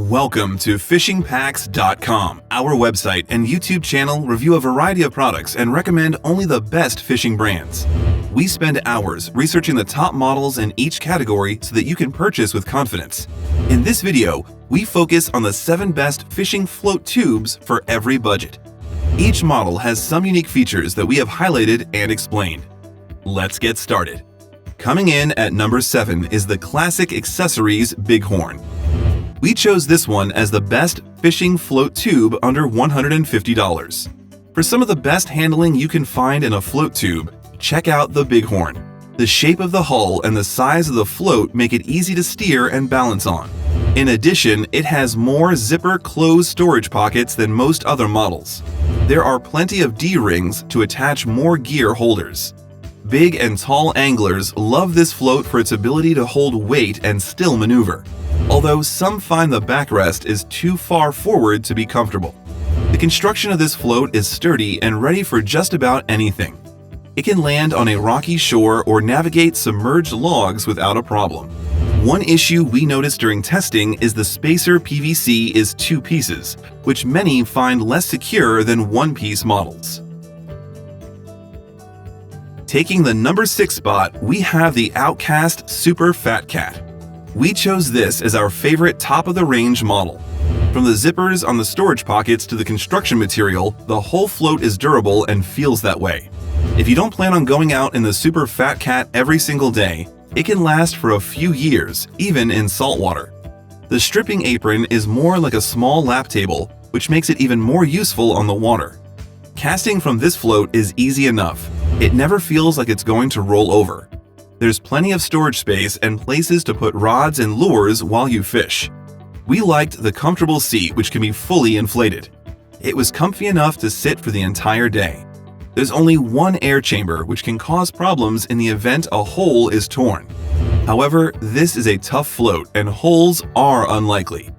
Welcome to FishingPacks.com. Our website and YouTube channel review a variety of products and recommend only the best fishing brands. We spend hours researching the top models in each category so that you can purchase with confidence. In this video, we focus on the 7 best fishing float tubes for every budget. Each model has some unique features that we have highlighted and explained. Let's get started. Coming in at number 7 is the Classic Accessories Bighorn. We chose this one as the best fishing float tube under $150. For some of the best handling you can find in a float tube, check out the Bighorn. The shape of the hull and the size of the float make it easy to steer and balance on. In addition, it has more zipper closed storage pockets than most other models. There are plenty of D-rings to attach more gear holders. Big and tall anglers love this float for its ability to hold weight and still maneuver, although some find the backrest is too far forward to be comfortable. The construction of this float is sturdy and ready for just about anything. It can land on a rocky shore or navigate submerged logs without a problem. One issue we noticed during testing is the spacer PVC is 2 pieces, which many find less secure than one-piece models. Taking the number 6 spot, we have the Outcast Super Fat Cat. We chose this as our favorite top-of-the-range model. From the zippers on the storage pockets to the construction material, the whole float is durable and feels that way. If you don't plan on going out in the Super Fat Cat every single day, it can last for a few years, even in saltwater. The stripping apron is more like a small lap table, which makes it even more useful on the water. Casting from this float is easy enough. It never feels like it's going to roll over. There's plenty of storage space and places to put rods and lures while you fish. We liked the comfortable seat, which can be fully inflated. It was comfy enough to sit for the entire day. There's only one air chamber, which can cause problems in the event a hole is torn. However, this is a tough float and holes are unlikely.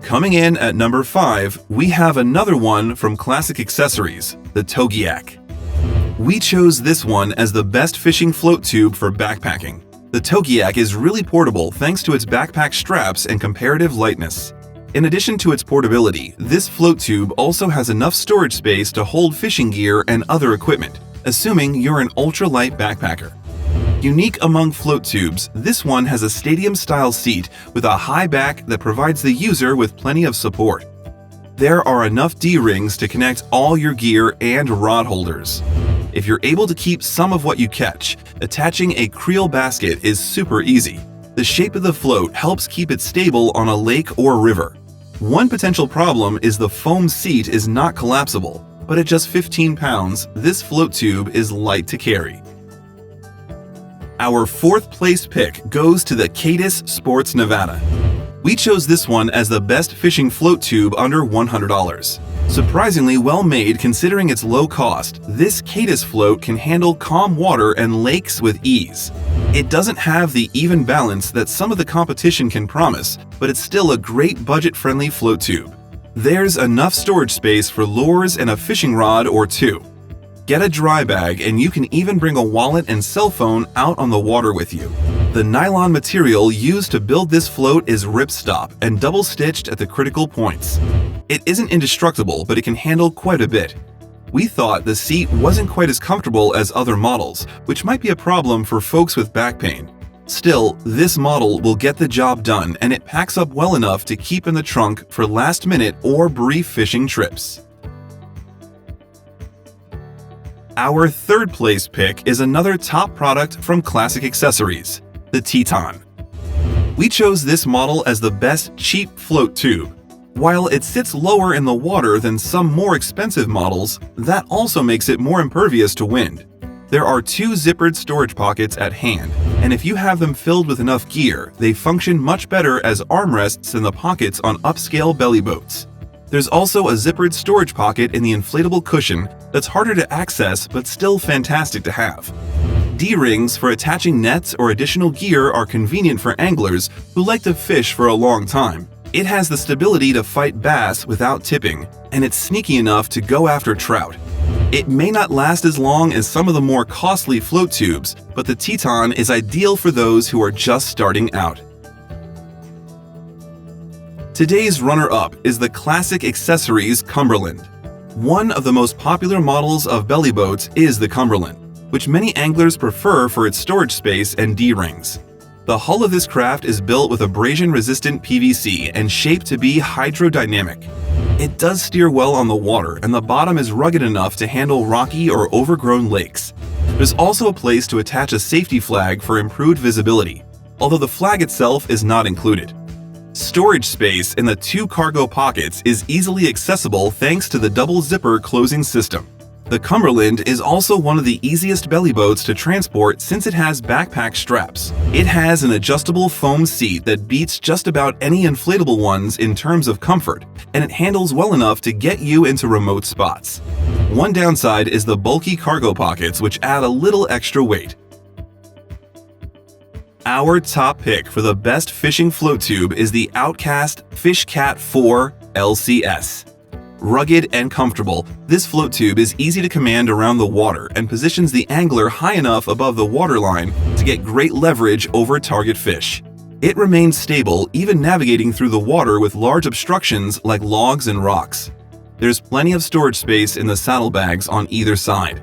Coming in at number 5, we have another one from Classic Accessories, the Togiak. We chose this one as the best fishing float tube for backpacking. The Togiak is really portable thanks to its backpack straps and comparative lightness. In addition to its portability, this float tube also has enough storage space to hold fishing gear and other equipment, assuming you're an ultralight backpacker. Unique among float tubes, this one has a stadium-style seat with a high back that provides the user with plenty of support. There are enough D-rings to connect all your gear and rod holders. If you're able to keep some of what you catch, attaching a creel basket is super easy. The shape of the float helps keep it stable on a lake or river. One potential problem is the foam seat is not collapsible, but at just 15 pounds, this float tube is light to carry. Our 4th place pick goes to the Cadis Sports Nevada. We chose this one as the best fishing float tube under $100. Surprisingly well made considering its low cost, this Cadis float can handle calm water and lakes with ease. It doesn't have the even balance that some of the competition can promise, but it's still a great budget-friendly float tube. There's enough storage space for lures and a fishing rod or 2. Get a dry bag and you can even bring a wallet and cell phone out on the water with you. The nylon material used to build this float is ripstop and double-stitched at the critical points. It isn't indestructible, but it can handle quite a bit. We thought the seat wasn't quite as comfortable as other models, which might be a problem for folks with back pain. Still, this model will get the job done and it packs up well enough to keep in the trunk for last-minute or brief fishing trips. Our 3rd place pick is another top product from Classic Accessories, the Teton. We chose this model as the best cheap float tube. While it sits lower in the water than some more expensive models, that also makes it more impervious to wind. There are 2 zippered storage pockets at hand, and if you have them filled with enough gear, they function much better as armrests than the pockets on upscale belly boats. There's also a zippered storage pocket in the inflatable cushion that's harder to access but still fantastic to have. D-rings for attaching nets or additional gear are convenient for anglers who like to fish for a long time. It has the stability to fight bass without tipping, and it's sneaky enough to go after trout. It may not last as long as some of the more costly float tubes, but the Teton is ideal for those who are just starting out. Today's runner-up is the classic accessories Cumberland. One of the most popular models of belly boats is the Cumberland, which many anglers prefer for its storage space and D-rings. The hull of this craft is built with abrasion-resistant PVC and shaped to be hydrodynamic. It does steer well on the water, and the bottom is rugged enough to handle rocky or overgrown lakes. There's also a place to attach a safety flag for improved visibility, although the flag itself is not included. Storage space in the 2 cargo pockets is easily accessible thanks to the double zipper closing system. The Cumberland is also one of the easiest belly boats to transport since it has backpack straps. It has an adjustable foam seat that beats just about any inflatable ones in terms of comfort, and it handles well enough to get you into remote spots. One downside is the bulky cargo pockets, which add a little extra weight. Our top pick for the best fishing float tube is the Outcast FishCat 4 LCS. Rugged and comfortable, this float tube is easy to command around the water and positions the angler high enough above the waterline to get great leverage over target fish. It remains stable even navigating through the water with large obstructions like logs and rocks. There's plenty of storage space in the saddlebags on either side.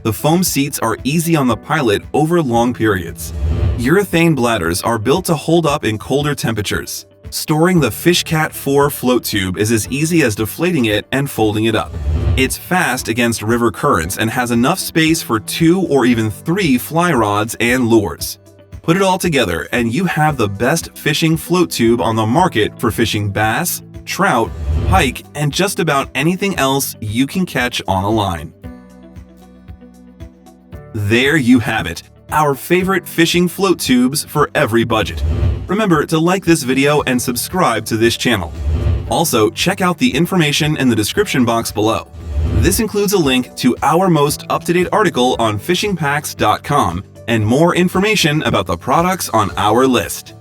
The foam seats are easy on the pilot over long periods. Urethane bladders are built to hold up in colder temperatures. Storing the FishCat 4 float tube is as easy as deflating it and folding it up. It's fast against river currents and has enough space for 2 or even 3 fly rods and lures. Put it all together and you have the best fishing float tube on the market for fishing bass, trout, pike, and just about anything else you can catch on a line. There you have it, our favorite fishing float tubes for every budget. Remember to like this video and subscribe to this channel. Also, check out the information in the description box below. This includes a link to our most up-to-date article on FSHING and more information about the products on our list.